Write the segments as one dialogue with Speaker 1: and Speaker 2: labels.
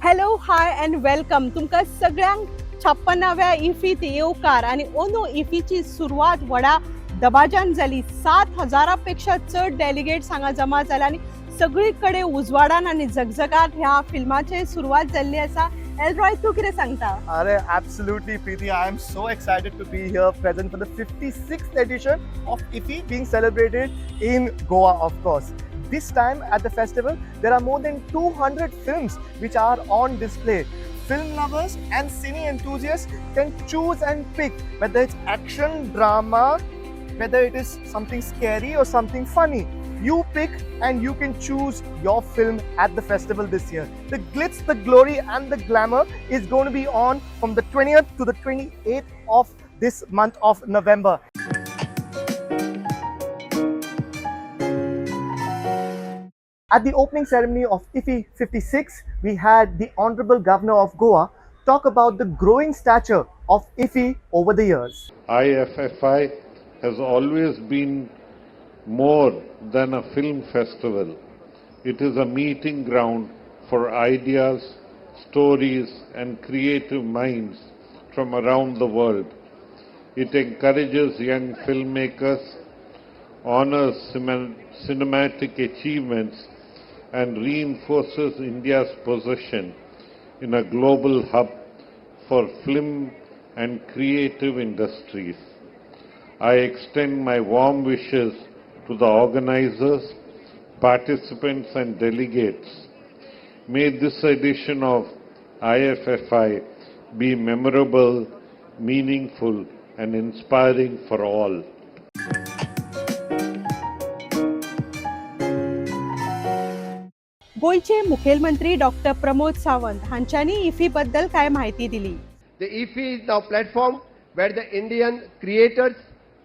Speaker 1: Hello hi and welcome तुमकां सगळ्यांक 56व्या इफीत येवकार आनी अंदू इफीची सुरवात व्हडा दबाज्यान जाली. 7,000 पेक्षा चड डेलिगेट्स हांगा जमा जाला आनी सगळी कडेन उजवाडान आनी झगझगाट ह्या फिल्माची सुरवात जाल्ली आसा. एलरॉय तू कितें सांगता?
Speaker 2: Are absolutely, Preeti. I am so excited to be here present for the 56th edition of IFFI being celebrated in Goa, of course. This time at the festival, there are more than 200 films which are on display. Film lovers and cine enthusiasts can choose and pick whether it's action, drama, whether it is something scary or something funny. You pick and you can choose your film at the festival this year. The glitz, the glory and the glamour is going to be on from the 20th to the 28th of this month of November. At the opening ceremony of IFFI 56, we had the Honorable Governor of Goa talk about the growing stature of IFFI over the years.
Speaker 3: IFFI has always been more than a film festival. It is a meeting ground for ideas, stories and creative minds from around the world. It encourages young filmmakers, honors cinematic achievements and reinforces India's position in a global hub for film and creative industries. I extend my warm wishes to the organizers, participants and delegates. May this edition of IFFI be memorable, meaningful and inspiring for all.
Speaker 1: गोयचे मुखेलमंत्री doctor Pramod Sawant हांच्यांनी IFFI बद्दल काय माहिती दिली.
Speaker 4: The IFFI is now a platform where the Indian creators,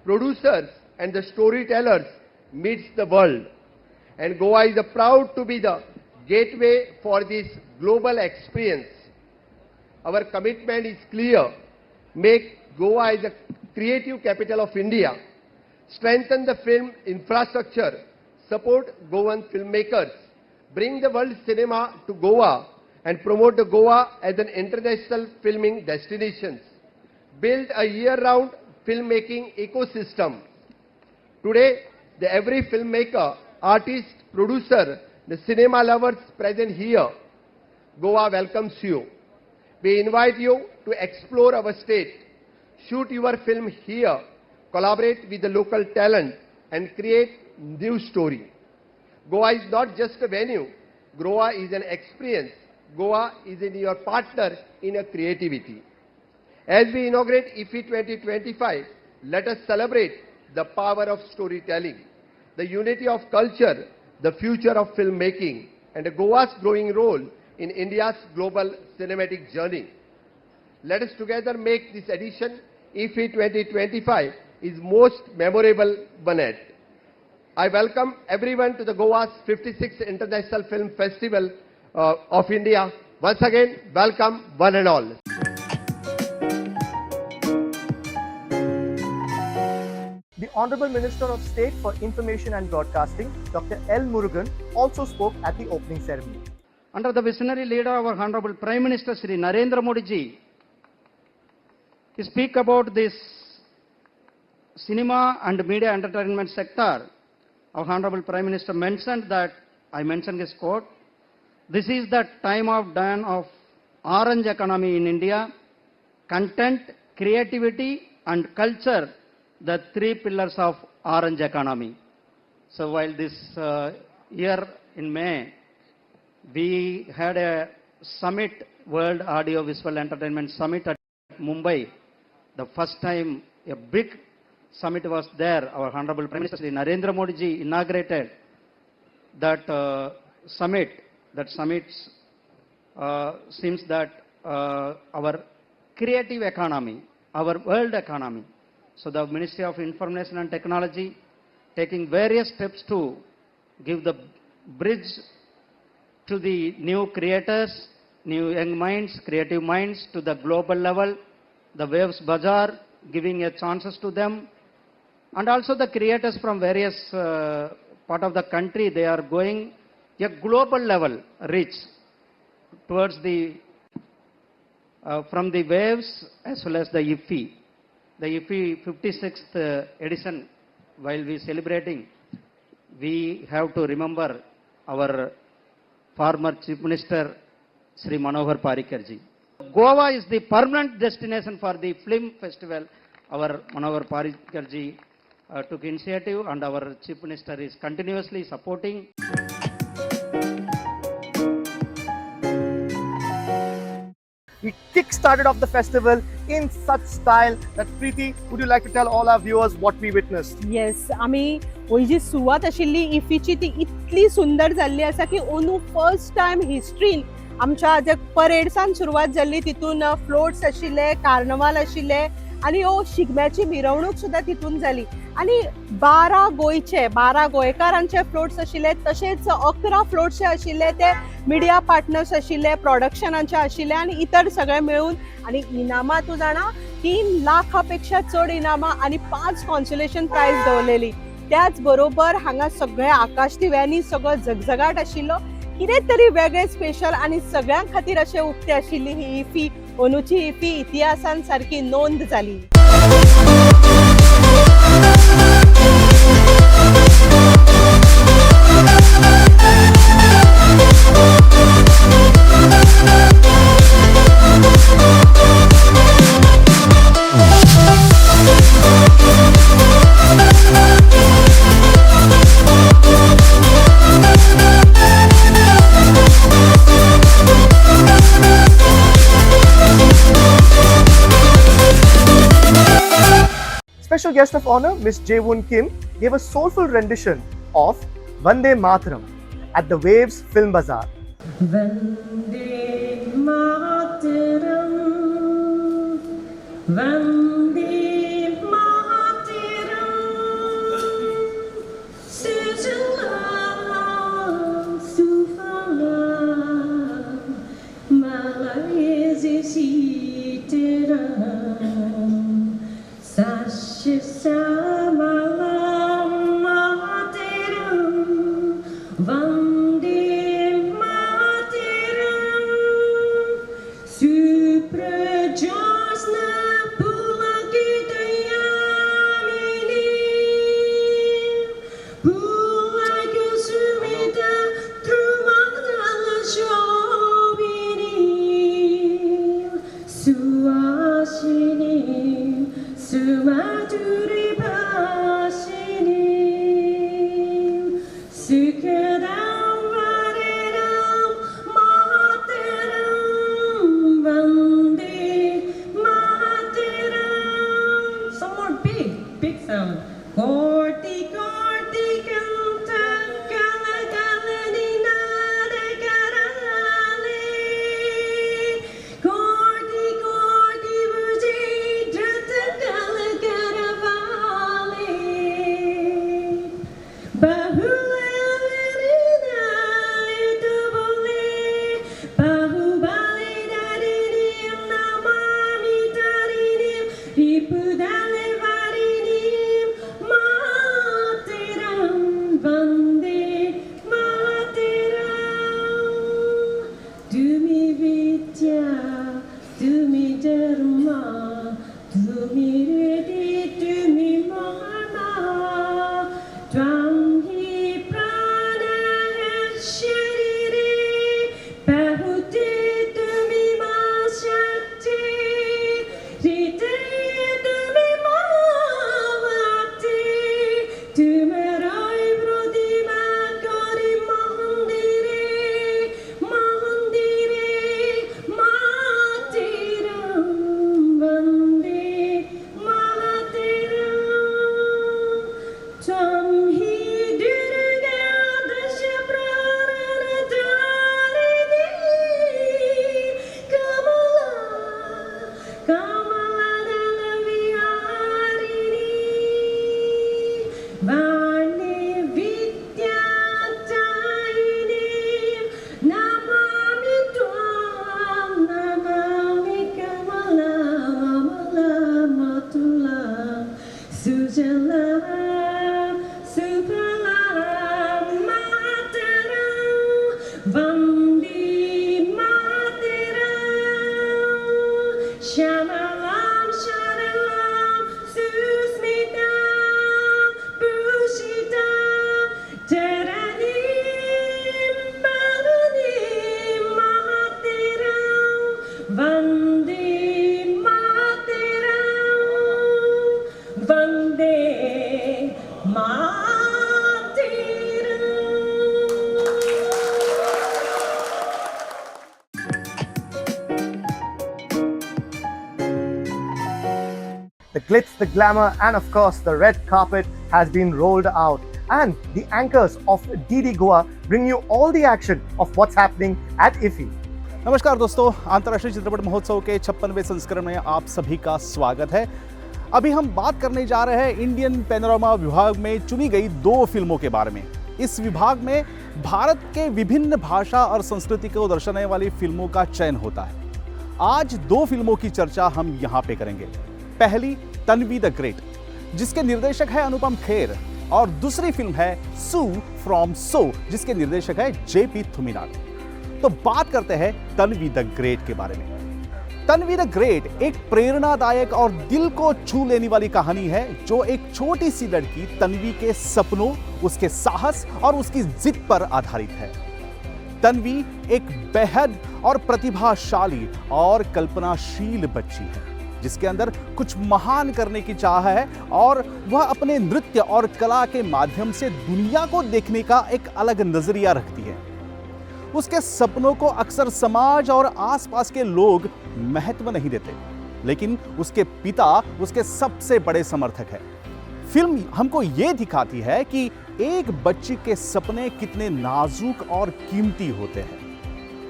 Speaker 4: producers and the storytellers meets the world. And Goa is proud to be the gateway for this global experience. Our commitment is clear. Make Goa as a creative capital of India. Strengthen the film infrastructure. Support Goan filmmakers. Bring the world cinema to Goa and promote the Goa as an international filming destination. Build a year-round filmmaking ecosystem. Today, every filmmaker, artist, producer, the cinema lovers present here, Goa welcomes you. We invite you to explore our state, shoot your film here, collaborate with the local talent and create new story. Goa is not just a venue. Goa is an experience. Goa is your partner in a creativity. As we inaugurate IFFI 2025, let us celebrate the power of storytelling, the unity of culture, the future of filmmaking, and Goa's growing role in India's global cinematic journey. Let us together make this edition IFFI 2025 is most memorable one yet. I welcome everyone to the Goa's 56th International Film Festival of India. Once again, welcome one and all.
Speaker 2: The Honorable Minister of State for Information and Broadcasting, Dr. L. Murugan, also spoke at the opening ceremony.
Speaker 5: Under the visionary leader of our Honorable Prime Minister Shri Narendra Modi ji, he speak about this cinema and media entertainment sector. Our Honorable Prime Minister mentioned that, I mentioned his quote, "This is the time of dawn of orange economy in India. Content, creativity and culture, the three pillars of orange economy." So while this year in May, we had a summit, World Audio Visual Entertainment Summit at Mumbai. The first time a big summit was there. Our Honorable Prime Minister Shri Narendra Modi ji inaugurated that summit. That summit seems that our creative economy, our world economy. So the Ministry of Information and Technology taking various steps to give the bridge to the new creators, new young minds, creative minds to the global level, the Waves Bazaar giving a chances to them, and also the creators from various part of the country, they are going a global level reach towards the from the Waves as well as the IFFI. The IFFI 56th edition, while we celebrating, we have to remember our former Chief Minister Sri Manohar Parikarji. Goa is the permanent destination for the film festival. Our Manohar Parikarji took initiative and our Chief Minister is continuously supporting.
Speaker 2: We kick-started off the festival in such style that Preeti, would you like to tell all our viewers what we witnessed?
Speaker 1: Yes, आम्ही ही जी सुरवात आशिल्ली इफीची ती इतली सुंदर जाल्ली आसा की ओनू first time हिस्ट्रीन आमच्या जे परेड्सान सुरवात जाल्ली तितून फ्लोट्स आशिल्ले, कार्नवाल आशिल्ले आणि हो शिगम्याची मिरवणूक सुद्धा तितून जाली आणि 12 गोंयकारांचे फ्लोट्स आशिल्ले, तशेंच 11 फ्लोट्स आशिल्ले ते मिडिया पार्टनर्स आशिल्ले, प्रोडक्शनाचे आशिल्ले आणि इतर सगळे मिळून आणि इनामां तूं जाणा 3 लाखापेक्षा चड इनामां आणि 5 कॉन्सोलेशन प्राइज दवरलेली. त्याच बरोबर हांगा सगळे आकाश दिव्यांनी सगळो झगझगाट आशिल्लो, कितें तरी वेगळे स्पेशल आणि सगळ्यां खातीर अशें उक्ते आशिल्ली ही इफी. ओनूची इफी इतिहासान सारकी नोंद जाली.
Speaker 2: Special guest of honor, Miss Jae-woon Kim, gave a soulful rendition of Vande Mataram at the Waves Film Bazaar.
Speaker 6: Vande Mataram, Vande Mataram, Sujalam, Sufalam, Malaysia Sitaram, Sashasamalam Mataram, Vande Mataram, Suprajasna Pulakitayamini, Pulakusumita Trumadala Shobini, Suashini, Sumaduri Bashini, Sukadam Vareram Mataram, Vande Mataram. Some more big sound. Korti Korti Kanta Kala Kala Ninada Karale, Korti Korti Vuji Drata Kala Karavale, Bahula Verina Itubule, Bahubali Darinim Namami Darinim, Ipudale Varinim, Mataram, Vande Mataram, Dumi Vidya, Dumi Dharma, Dumi Redi, Dumi Marma, Dwamhi Prana Shariri, Bahuti Dumi Mashakti, Rite Dumi Mavati, Dumarai Brudima Kori Mandire, Mandire, Mandire.
Speaker 2: The glitz, the glamour, and of course, the red carpet has been rolled out. And the anchors of DD Goa bring you all the action of what's happening at IFFI.
Speaker 7: नमस्कार दोस्तों, अंतर्राष्ट्रीय चित्रपट महोत्सव के 56वें संस्करण में आप सभी का स्वागत है। अभी हम बात करने जा रहे हैं इंडियन पैनोरामा विभाग में चुनी गई 2 फिल्मों के बारे में। इस विभाग में भारत के विभिन्न भाषा और संस्कृति को दर्शाने वाली फिल्मों का चयन होता है। आज 2 फिल्मों की चर्चा हम यहाँ पे करेंगे। पहली तन्वी द ग्रेट, जिसके निर्देशक है अनुपम खेर, और दूसरी फिल्म है सू फ्रॉम सो, जिसके निर्देशक है जेपी थुमीनाथ। तो बात करते हैं तन्वी द ग्रेट के बारे में। तन्वी द ग्रेट एक प्रेरणादायक और दिल को छू लेने वाली कहानी है, जो एक छोटी सी लड़की तन्वी के सपनों, उसके साहस और उसकी जिद पर आधारित है। तन्वी एक बेहद और प्रतिभाशाली और कल्पनाशील बच्ची है, जिसके अंदर कुछ महान करने की चाह है और वह अपने नृत्य और कला के माध्यम से दुनिया को देखने का एक अलग नजरिया रखती है। उसके सपनों को अक्सर समाज और आसपास के लोग महत्व नहीं देते, लेकिन उसके पिता उसके सबसे बड़े समर्थक हैं। फिल्म हमको यह दिखाती है कि एक बच्ची के सपने कितने नाजुक और कीमती होते हैं।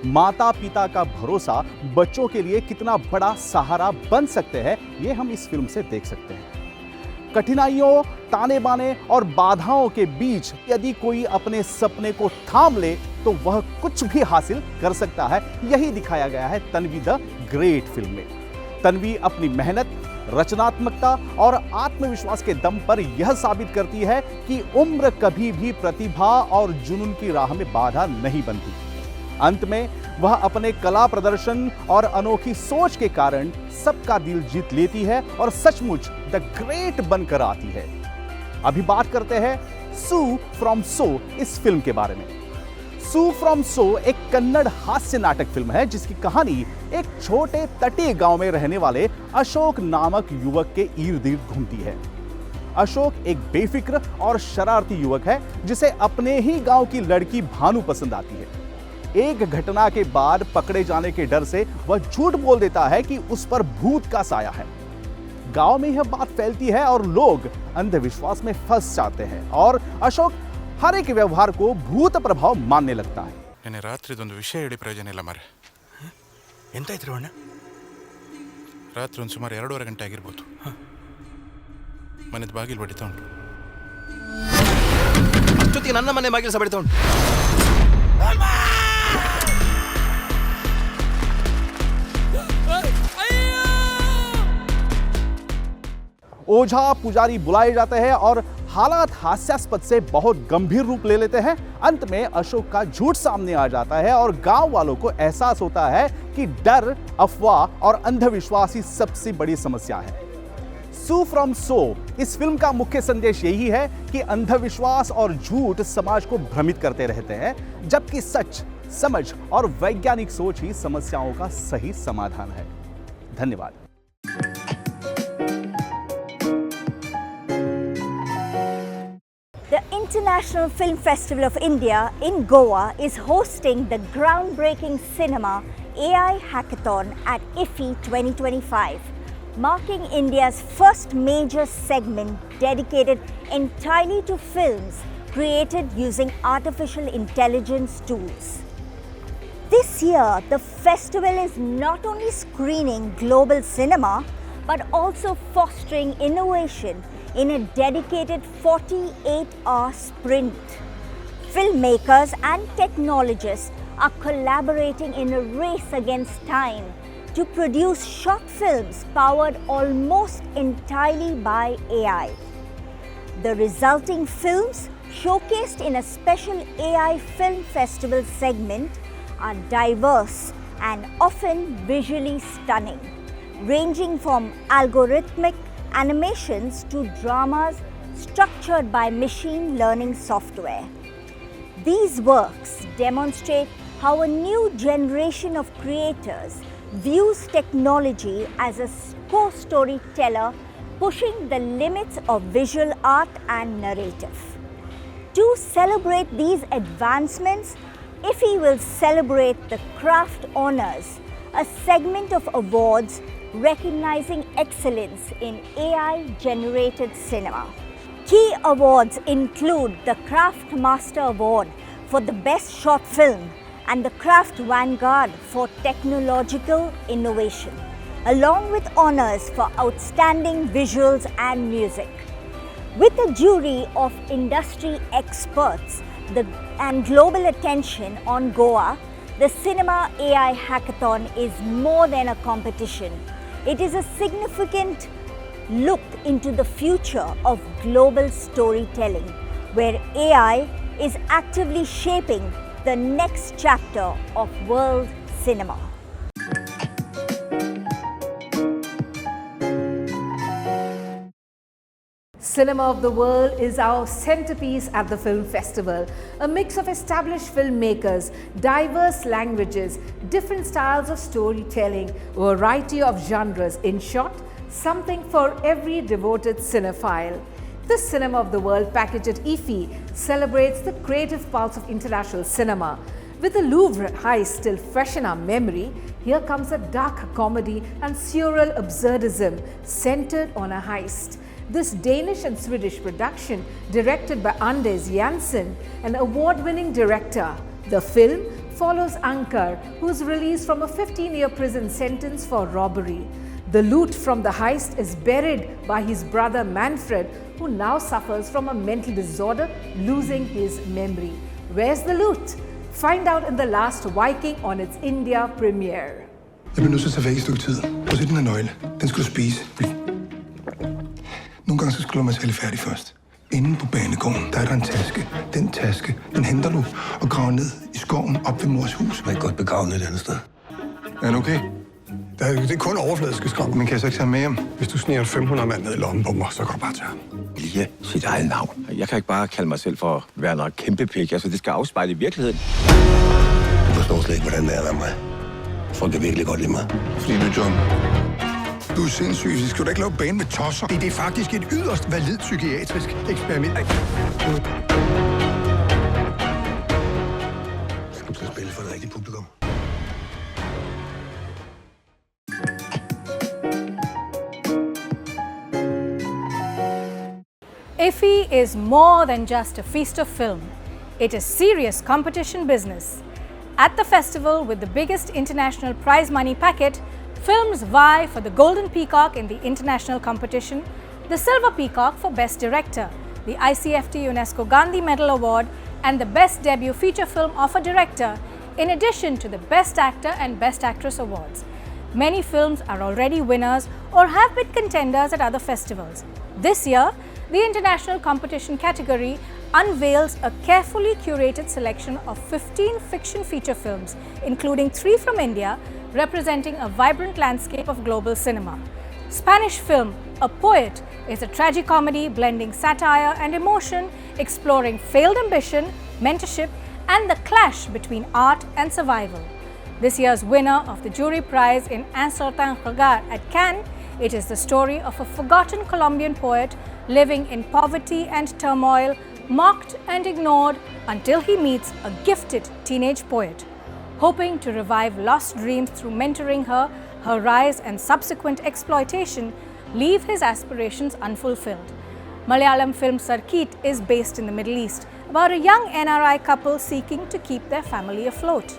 Speaker 7: माता पिता का भरोसा बच्चों के लिए कितना बड़ा सहारा बन सकते हैं, ये हम इस फिल्म से देख सकते हैं। कठिनाइयों, ताने बाने और बाधाओं के बीच यदि कोई अपने सपने को थाम ले तो वह कुछ भी हासिल कर सकता है। यही दिखाया गया है तन्वी द ग्रेट फिल्म में। तन्वी अपनी मेहनत, रचनात्मकता और आत्मविश्वास के दम पर यह साबित करती है कि उम्र कभी भी प्रतिभा और जुनून की राह में बाधा नहीं बनती। अंत में वह अपने कला प्रदर्शन और अनोखी सोच के कारण सबका दिल जीत लेती है और सचमुच द ग्रेट बनकर आती है। अभी बात करते हैं सू फ्रॉम सो इस फिल्म के बारे में। सू फ्रॉम सो एक कन्नड़ हास्य नाटक फिल्म है, जिसकी कहानी एक छोटे तटीय गांव में रहने वाले अशोक नामक युवक के इर्द गिर्द घूमती है। अशोक एक बेफिक्र और शरारती युवक है, जिसे अपने ही गांव की लड़की भानु पसंद आती है। एक घटना के बाद पकड़े जाने के डर से वह झूठ बोल देता है कि उस पर भूत का साया है। गांव में यह बात फैलती है और लोग अंधविश्वास में फंस जाते हैं और अशोक हर एक व्यवहार को भूत प्रभाव मानने लगता है।
Speaker 8: ನೆನ್ನೆ ರಾತ್ರಿದೊಂದು ವಿಷಯ ಹೇಳಿ ಪ್ರಯೋಜನ ಇಲ್ಲ ಮಾರೆ.
Speaker 9: ಎಂತಾಯ್ತು ಅಣ್ಣ?
Speaker 8: ರಾತ್ರಿ ಒಂದು ಸುಮಾರು 2:30 ಗಂಟೆ ಆಗಿರ್ಬೋದು. ಮನೆದ ಬಾಗಿಲು ಬಡಿತಾ ಉಂಟು.
Speaker 9: ಜೊತೆಗೆ ನನ್ನ ಮನೆ ಬಾಗಿಲು ಸಹ ಬಡಿತಾ ಉಂಟು.
Speaker 7: ओझा पुजारी बुलाए जाते हैं और हालात हास्यास्पद से बहुत गंभीर रूप ले लेते हैं। अंत में अशोक का झूठ सामने आ जाता है और गांव वालों को एहसास होता है कि डर, अफवाह और अंधविश्वास ही सबसे बड़ी समस्या है। सू फ्रॉम सो इस फिल्म का मुख्य संदेश यही है कि अंधविश्वास और झूठ समाज को भ्रमित करते रहते हैं, जबकि सच, समझ और वैज्ञानिक सोच ही समस्याओं का सही समाधान है। धन्यवाद।
Speaker 10: The International Film Festival of India in Goa is hosting the groundbreaking cinema AI Hackathon at IFFI 2025, marking India's first major segment dedicated entirely to films created using artificial intelligence tools. This year, the festival is not only screening global cinema, but also fostering innovation in a dedicated 48-hour sprint. Filmmakers and technologists are collaborating in a race against time to produce short films powered almost entirely by AI. The resulting films, showcased in a special AI Film Festival segment, are diverse and often visually stunning, ranging from algorithmic animations to dramas structured by machine learning software. These works demonstrate how a new generation of creators views technology as a co-storyteller, pushing the limits of visual art and narrative. To celebrate these advancements, IFFI will celebrate the craft owners a segment of awards recognizing excellence in AI-generated cinema. Key awards include the Craft Master Award for the Best Short Film and the Craft Vanguard for Technological Innovation, along with honors for outstanding visuals and music. With a jury of industry experts and global attention on Goa, the Cinema AI Hackathon is more than a competition. It is a significant look into the future of global storytelling, where AI is actively shaping the next chapter of world cinema.
Speaker 11: Cinema of the World is our centerpiece at the film festival. A mix of established filmmakers, diverse languages, different styles of storytelling, a variety of genres. In short, something for every devoted cinephile. The Cinema of the World package at IFFI celebrates the creative pulse of international cinema. With the Louvre heist still fresh in our memory, here comes a dark comedy and surreal absurdism centered on a heist. This Danish and Swedish production, directed by Anders Jansen, an award-winning director. The film follows Ankar, who is released from a 15-year prison sentence for robbery. The loot from the heist is buried by his brother Manfred, who now suffers from a mental disorder, losing his memory. Where's the loot? Find out in The Last Viking on its India premiere.
Speaker 12: Jeg bliver nødt til at tage væk et stykke tid. Prøv at se den her nøgle. Den skal du spise. Nogle gange så skal du være lidt færdig først. Inde på banegården, der er der en taske. Den taske, den henter du og graver ned i skoven op ved mors hus. Jeg er godt begravet et andet sted. Er den okay? Det er kun overfladiske skrab, men kan jeg så ikke tage med hjem? Hvis du sniger 500 mand ned i lommen på mig, så kan du bare tage ham.
Speaker 13: Lille sit eget navn. Jeg kan ikke bare kalde mig selv for at være noget kæmpe pik. Altså, det skal afspejle i virkeligheden.
Speaker 12: Du forstår slet ikke, hvordan det er ved mig. Folk kan virkelig godt lide mig. Fordi du er John. Du er sindssyg. Så skal du ikke lave bane med tosser. Det er faktisk et yderst valid psykiatrisk eksperiment. Skal du til at spille for det rigtige publikum?
Speaker 11: IFFI is more than just a feast of film. It is serious competition business. At the festival, with the biggest international prize money packet, films vie for the Golden Peacock in the international competition, the Silver Peacock for Best Director, the ICFT UNESCO Gandhi Medal Award, and the Best Debut Feature Film of a Director, in addition to the Best Actor and Best Actress awards. Many films are already winners or have been contenders at other festivals. This year, the international competition category unveils a carefully curated selection of 15 fiction feature films, including 3 from India, representing a vibrant landscape of global cinema. Spanish film A Poet is a tragicomedy blending satire and emotion, exploring failed ambition, mentorship, and the clash between art and survival. This year's winner of the jury prize in Un certain regard at Cannes, it is the story of a forgotten Colombian poet living in poverty and turmoil, mocked and ignored until he meets a gifted teenage poet. Hoping to revive lost dreams through mentoring her, her rise and subsequent exploitation leave his aspirations unfulfilled. Malayalam film Sarkit is based in the Middle East, about a young NRI couple seeking to keep their family afloat.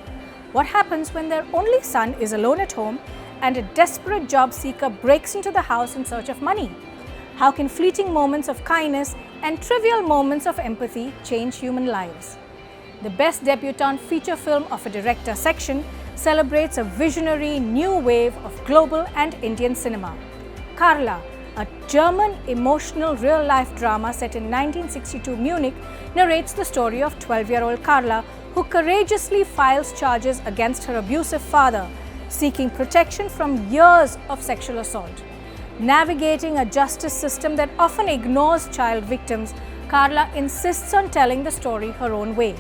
Speaker 11: What happens when their only son is alone at home and a desperate job seeker breaks into the house in search of money? How can fleeting moments of kindness and trivial moments of empathy change human lives? The Best Debutante Feature Film of a Director section celebrates a visionary new wave of global and Indian cinema. Carla, a German emotional real-life drama set in 1962 Munich, narrates the story of 12-year-old Carla, who courageously files charges against her abusive father, seeking protection from years of sexual assault. Navigating a justice system that often ignores child victims, Carla insists on telling the story her own way.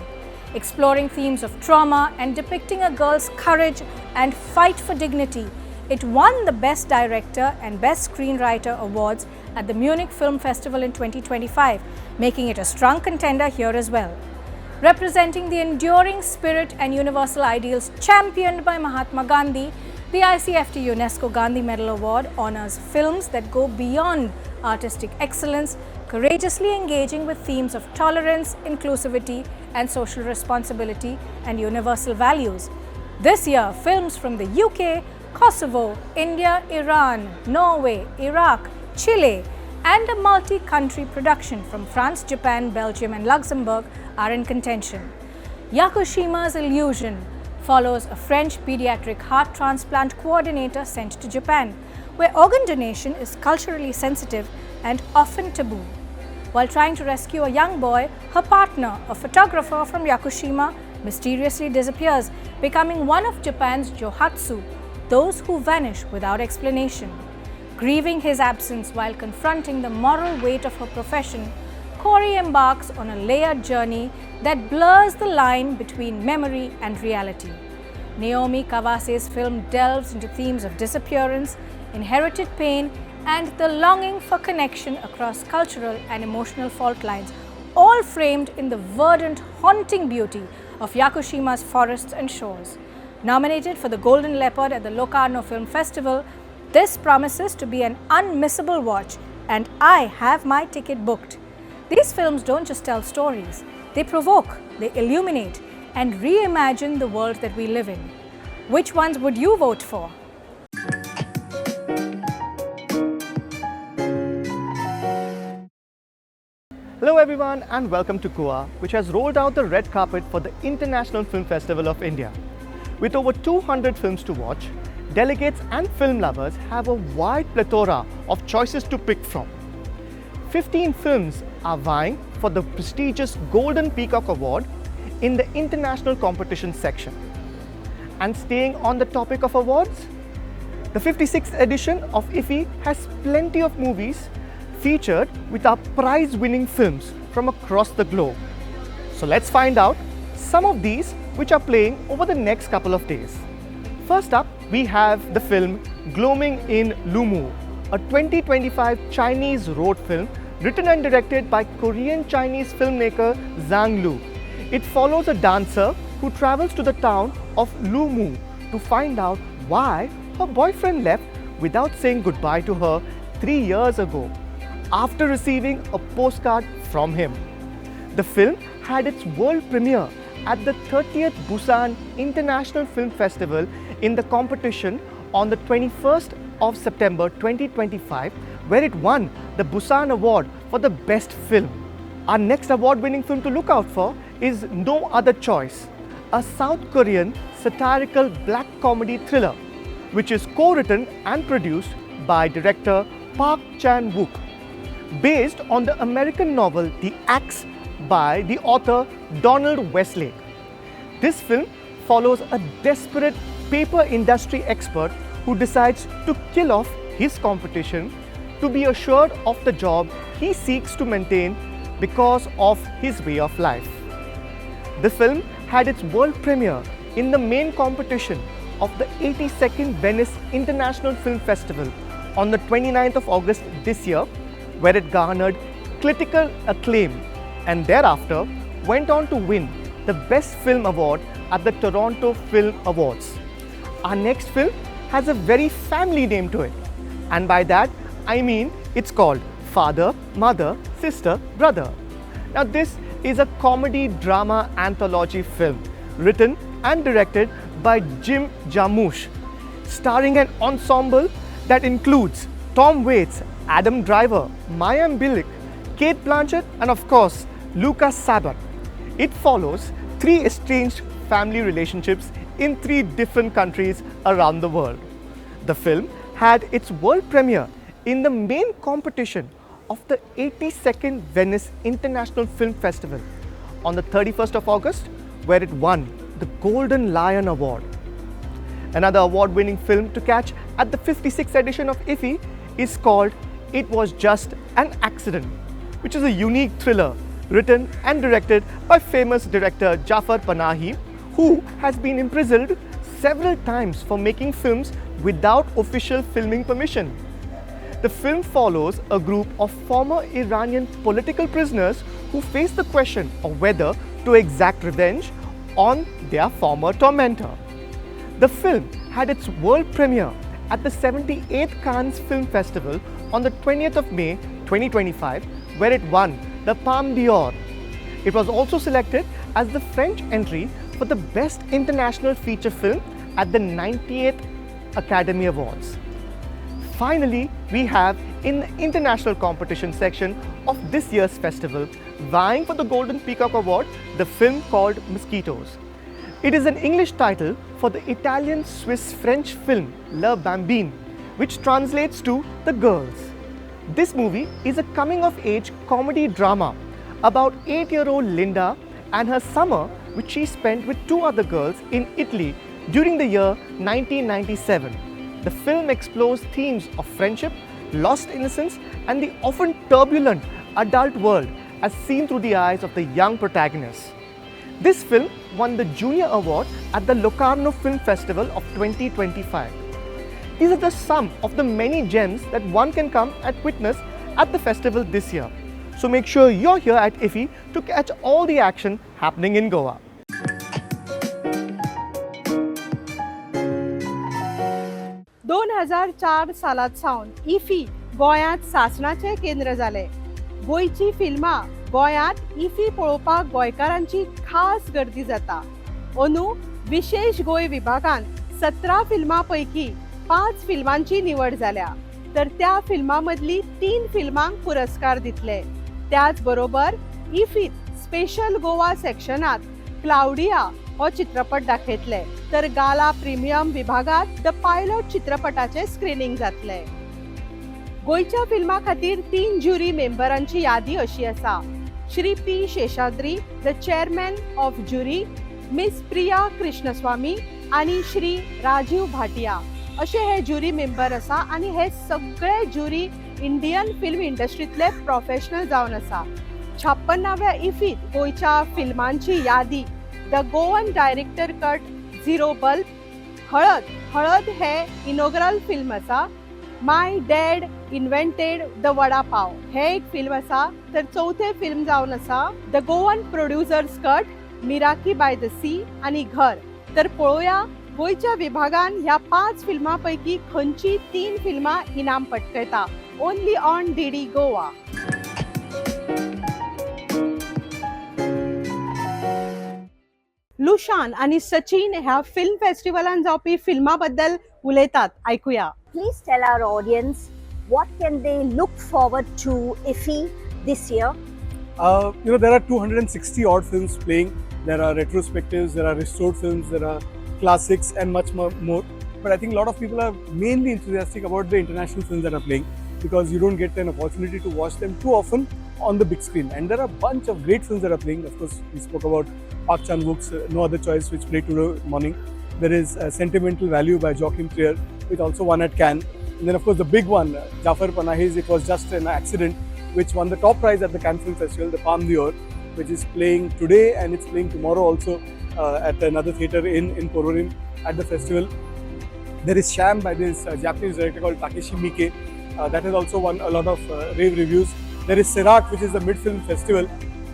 Speaker 11: Exploring themes of trauma and depicting a girl's courage and fight for dignity, it won the Best Director and Best Screenwriter awards at the Munich Film Festival in 2025, making it a strong contender here as well. Representing the enduring spirit and universal ideals championed by Mahatma Gandhi, The ICFT UNESCO Gandhi Medal Award honors films that go beyond artistic excellence, courageously engaging with themes of tolerance, inclusivity, and social responsibility and universal values. This year, films from the UK, Kosovo, India, Iran, Norway, Iraq, Chile, and a multi-country production from France, Japan, Belgium, and Luxembourg are in contention. Yakushima's Illusion follows a French pediatric heart transplant coordinator sent to Japan, where organ donation is culturally sensitive and often taboo. While trying to rescue a young boy, her partner, a photographer from Yakushima, mysteriously disappears, becoming one of Japan's Johatsu, those who vanish without explanation. Grieving his absence while confronting the moral weight of her profession, Corey embarks on a layered journey that blurs the line between memory and reality. Naomi Kawase's film delves into themes of disappearance, inherited pain, and the longing for connection across cultural and emotional fault lines, all framed in the verdant, haunting beauty of Yakushima's forests and shores. Nominated for the Golden Leopard at the Locarno Film Festival, this promises to be an unmissable watch, and I have my ticket booked. These films don't just tell stories, they provoke, they illuminate, and reimagine the world that we live in. Which ones would you vote for?
Speaker 2: Hello everyone and welcome to Goa, which has rolled out the red carpet for the International Film Festival of India. With over 200 films to watch, delegates and film lovers have a wide plethora of choices to pick from. 15 films are vying for the prestigious Golden Peacock Award in the international competition section. And staying on the topic of awards, the 56th edition of IFFI has plenty of movies featured with our prize-winning films from across the globe. So let's find out some of these which are playing over the next couple of days. First up, we have the film Gloaming in Lumu, a 2025 Chinese road film written and directed by Korean-Chinese filmmaker Zhang Lu. It follows a dancer who travels to the town of Lumu to find out why her boyfriend left without saying goodbye to her 3 years ago, after receiving a postcard from him. The film had its world premiere at the 30th Busan International Film Festival in the competition on the 21st of September 2025, where it won the Busan Award for the best film. Our next award-winning film to look out for is No Other Choice, a South Korean satirical black comedy thriller, which is co-written and produced by director Park Chan-wook, based on the American novel The Axe by the author Donald Westlake. This film follows a desperate paper industry expert who decides to kill off his competition to be assured of the job he seeks to maintain because of his way of life. The film had its world premiere in the main competition of the 82nd Venice International Film Festival on the 29th of August this year, where it garnered critical acclaim and thereafter went on to win the Best Film Award at the Toronto Film Awards. Our next film has a very family name to it, and by that I mean it's called Father, Mother, Sister, Brother. Now this is a comedy drama anthology film written and directed by Jim Jarmusch, starring an ensemble that includes Tom Waits, Adam Driver, Mayim Bialik, Kate Blanchett, and of course Lucas Sabat. It follows 3 estranged family relationships in 3 different countries around the world. The film had its world premiere in the main competition of the 82nd Venice International Film Festival on the 31st of August, where it won the Golden Lion Award. Another award-winning film to catch at the 56th edition of IFFI is called It Was Just an Accident, which is a unique thriller written and directed by famous director Jafar Panahi, who has been imprisoned several times for making films without official filming permission. The film follows a group of former Iranian political prisoners who face the question of whether to exact revenge on their former tormentor. The film had its world premiere at the 78th Cannes Film Festival on the 20th of May 2025, where it won the Palme d'Or. It was also selected as the French entry for the Best International Feature Film at the 98th Academy Awards. Finally, we have in the international competition section of this year's festival, vying for the Golden Peacock Award, the film called Mosquitoes. It is an English title for the Italian-Swiss-French film Le Bambine, which translates to The Girls. This movie is a coming-of-age comedy drama about 8-year-old Linda and her summer, which she spent with 2 other girls in Italy during the year 1997. The film explores themes of friendship, lost innocence, and the often turbulent adult world as seen through the eyes of the young protagonist. This film won the Junior Award at the Locarno Film Festival of 2025. These are just some of the many gems that one can come and witness at the festival this year. So make sure you're here at IFFI to catch all the action happening in Goa.
Speaker 1: दोन 2004 सालात सावन IFFI गोंयांत सासणाचें केंद्र जालें. गोंयची फिल्मां गोंयांत IFFI पळोवपाक गोंयकारांची खास गर्दी जाता. अंदू विशेष गोंय विभागान 17 फिल्मां पैकी 5 फिल्मांची निवड जाल्या, तर त्या फिल्मां मदली 3 फिल्मांक पुरस्कार दितले. त्याच बरोबर इफीत स्पेशल गोवा सेक्शनात क्लाउडिया हो चित्रपट दाखयतले, तर गाला प्रीमियम विभागात द पायलट चित्रपटाचे स्क्रीनिंग जातले. गोंयच्या फिल्मा खातीर 3 ज्युरी मेंबरांची यादी अशी आसा. Shri P Seshadri, the chairman of jury, Miss Priya Krishnaswamy आणि श्री राजीव भाटिया असे हे ज्युरी मेंबर आसा. आणि हे सगळे ज्युरी इंडियन फिल्म इंडस्ट्रीतले प्रोफेशनल जावन आसा. 56व्या इफीत गोंयच्या फिल्मांची यादी the Goan director cut zero bulb, Halad हे इनॉग्रल फिल्म आसा. My dad invented the vada pav हे एक फिल्म आसा. तर 4थे फिल्म जावन आसा the Goan producers cut, Miraki by the sea आणि घर. तर पळोवया गोंयच्या विभागान ह्या 5 फिल्मां पैकी खंयची 3 फिल्मां इनाम पटकयता. Only on DD Goa. लुशान आणि सचिन ह्या फिल्म फेस्टिवलान जावपी फिल्मा बद्दल उलयतात. ऐकुया.
Speaker 10: Please tell our audience what can they look forward to IFFI this year?
Speaker 14: There are 260 odd films playing. There are retrospectives, there are restored films, there are classics and much more. But I think a lot of people are mainly enthusiastic about the international films that are playing because you don't get an opportunity to watch them too often on the big screen. And there are a bunch of great films that are playing. Of course, we spoke about Park Chan-wook's No Other Choice, which played today morning. There is Sentimental Value by Joachim Trier, which also won at Cannes. And then, of course, the big one, Jafar Panahi's It Was Just an Accident, which won the top prize at the Cannes Film Festival, the Palme d'Or, which is playing today and it's playing tomorrow also at another theatre in Pororin at the festival. There is Sham by this Japanese director called Takeshi Miike. That has also won a lot of rave reviews. There is Sirat, which is the mid-film festival,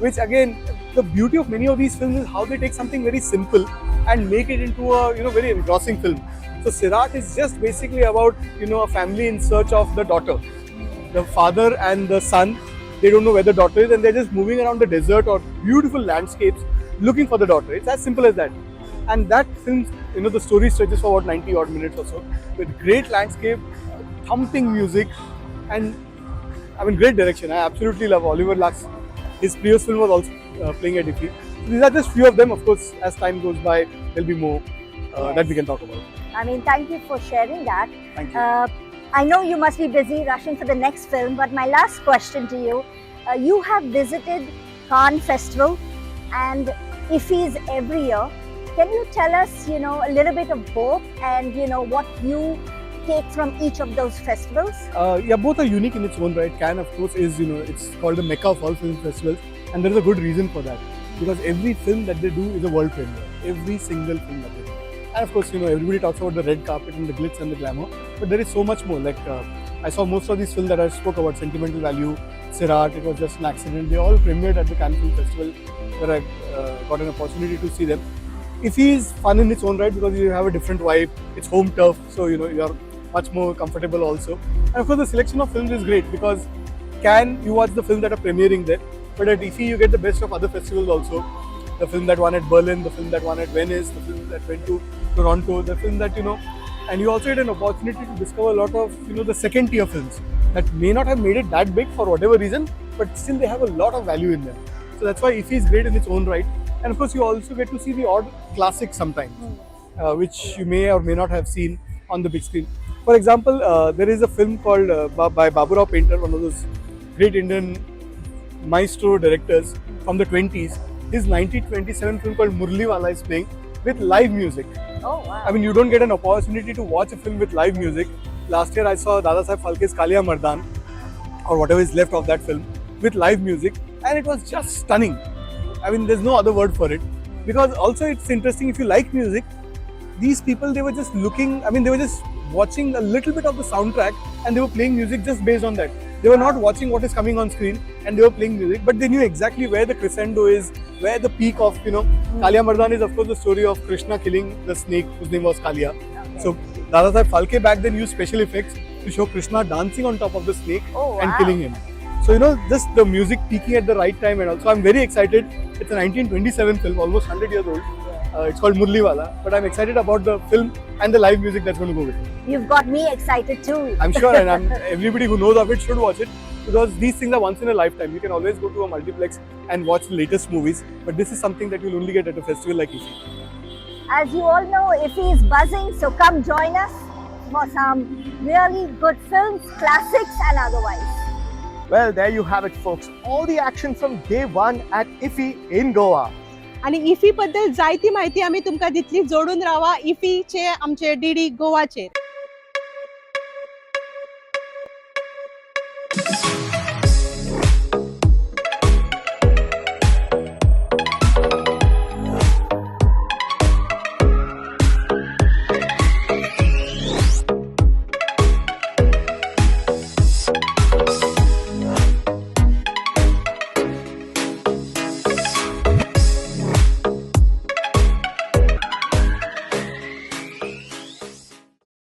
Speaker 14: which again, the beauty of many of these films is how they take something very simple and make it into a very engrossing film. So Sirat is just basically about a family in search of the daughter. The father and the son, they don't know where the daughter is and they're just moving around the desert or beautiful landscapes looking for the daughter. It's as simple as that. And that film, the story stretches for about 90 odd minutes or so with great landscape, thumping music and great direction. I absolutely love Oliver Lux. His previous film was also playing at IFFI. So these are just few of them. Of course, as time goes by, there'll be more that we can talk about.
Speaker 10: Thank you for sharing that.
Speaker 14: Thank you.
Speaker 10: I know you must be busy rushing for the next film, but my last question to you, you have visited Cannes Festival and IFFI's every year. Can you tell us, a little bit of both and, what you take from each of those festivals?
Speaker 14: Yeah, both are unique in its own right. Cannes, of course, is, it's called the Mecca of all film festivals, and there is a good reason for that. Because every film that they do is a world premiere. Every single film that they do. And of course, everybody talks about the red carpet and the glitz and the glamour, but there is so much more. Like, I saw most of these films that I spoke about, Sentimental Value, Sirat, It Was Just an Accident. They all premiered at the Cannes Film Festival, where I got an opportunity to see them. IFFI is fun in its own right because you have a different vibe. It's home turf, so you're much more comfortable also. And of course, the selection of films is great because you watch the films that are premiering there, but at IFFI you get the best of other festivals also. The film that won at Berlin, the film that won at Venice, the film that went to Toronto, the film that and you also get an opportunity to discover a lot of the second tier films that may not have made it that big for whatever reason, but still they have a lot of value in them. So that's why IFFI is great in its own right. And of course, you also get to see the odd classics sometimes, which you may or may not have seen on the big screen. For example, there is a film called by Baburao Painter, one of those great Indian maestro directors from the 20s. His 1927 film called Murliwala is playing with live music.
Speaker 10: Oh wow!
Speaker 14: I mean, you don't get an opportunity to watch a film with live music. Last year I saw Dadasaheb Phalke's Kaliya Mardan, or whatever is left of that film, with live music, and it was just stunning. I mean, there's no other word for it. Because also it's interesting, if you like music, these people, they were just they were just watching a little bit of the soundtrack and they were playing music just based on that. They were not watching what is coming on screen and they were playing music, but they knew exactly where the crescendo is, where the peak of, Kaliya Mardan is of course the story of Krishna killing the snake whose name was Kaliya. Okay. So Dadasaheb Phalke back then used special effects to show Krishna dancing on top of the snake and killing him. So just the music peaking at the right time, and also I'm very excited. It's a 1927 film, almost 100 years old. It's called Murliwala, but I'm excited about the film and the live music that's going to go with it.
Speaker 10: You've got me excited too.
Speaker 14: I'm sure, and everybody who knows of it should watch it, because these things are once in a lifetime. You can always go to a multiplex and watch the latest movies, but this is something that you'll only get at a festival like IFFI.
Speaker 10: As you all know, IFFI is buzzing, so come join us for some really good films, classics and otherwise.
Speaker 2: Well, there you have it, folks. All the action from day one at IFFI in Goa.
Speaker 1: आणि IFFI बद्दल जायती माहिती आम्ही तुमकां दितली. जोडून रावा IFFI चे आमचे DD गोवाचेर.